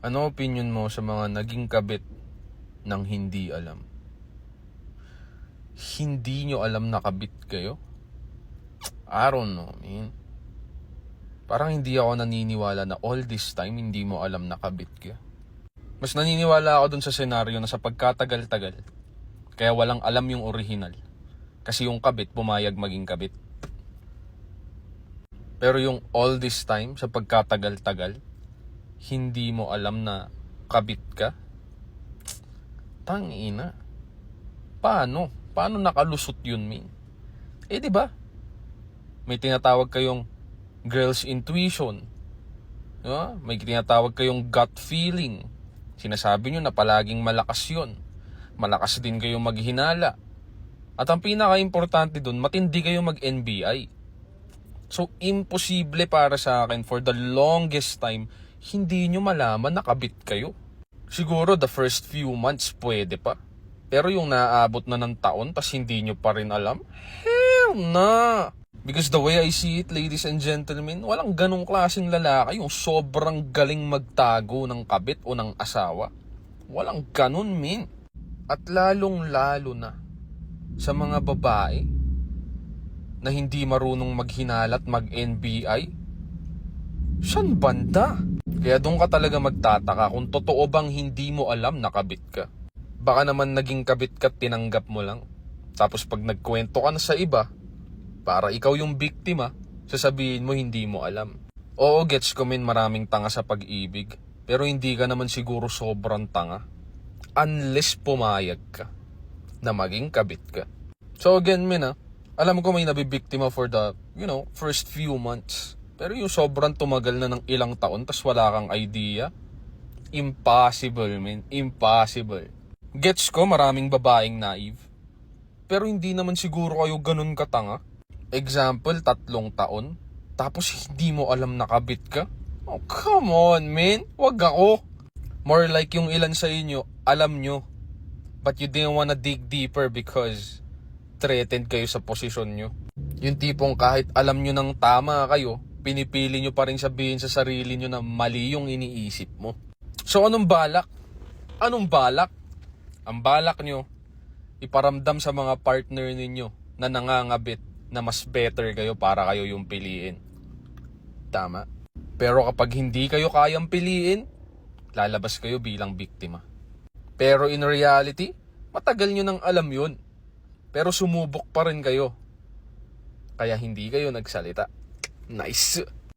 Ano opinion mo sa mga naging kabit ng hindi alam? Hindi nyo alam na kabit kayo? I don't know, man. Parang hindi ako naniniwala na all this time hindi mo alam na kabit ka. Mas naniniwala ako dun sa senaryo na sa pagkatagal-tagal, kaya walang alam yung original. Kasi yung kabit, pumayag maging kabit. Pero yung all this time, sa pagkatagal-tagal, hindi mo alam na kabit ka? Tangina. Paano? Paano nakalusot yun, min? Di ba? May tinatawag kayong girl's intuition. Diba? May tinatawag kayong gut feeling. Sinasabi nyo na palaging malakas yun. Malakas din kayong maghinala. At ang pinaka-importante dun, matindi kayong mag-NBI. So, imposible para sa akin for the longest time, hindi nyo malaman na kabit kayo. Siguro the first few months pwede pa. Pero yung naaabot na ng taon, tas hindi nyo pa rin alam, hell na! Because the way I see it, ladies and gentlemen, walang ganong klaseng lalaki yung sobrang galing magtago ng kabit o ng asawa. Walang ganon, min. At lalong-lalo na sa mga babae na hindi marunong maghinala at mag-NBI. Saan banda? Kaya doon ka talaga magtataka kung totoo bang hindi mo alam na kabit ka. Baka naman naging kabit ka at tinanggap mo lang. Tapos pag nagkwento ka na sa iba, para ikaw yung biktima, sasabihin mo hindi mo alam. Oo, gets ko min maraming tanga sa pag-ibig. Pero hindi ka naman siguro sobrang tanga. Unless pumayag ka na maging kabit ka. So again, min alam ko may nabibiktima for the, first few months. Pero yung sobrang tumagal na ng ilang taon tas wala kang idea, impossible, min. Impossible. Gets ko maraming babaeng naive. Pero hindi naman siguro kayo ganun katanga. Example, 3 taon. Tapos hindi mo alam na kabit ka? Oh, come on, man. Wag ako. More like yung ilan sa inyo, alam nyo. But you didn't wanna dig deeper because threatened kayo sa posisyon nyo. Yung tipong kahit alam nyo ng tama kayo, pinipili nyo pa rin sabihin sa sarili nyo na mali yung iniisip mo. So anong balak? Anong balak? Ang balak nyo, iparamdam sa mga partner ninyo na nangangabit na mas better kayo para kayo yung piliin. Tama. Pero kapag hindi kayo kayang piliin, lalabas kayo bilang biktima. Pero in reality, matagal nyo nang alam yun. Pero sumubok pa rin kayo. Kaya hindi kayo nagsalita. Nice.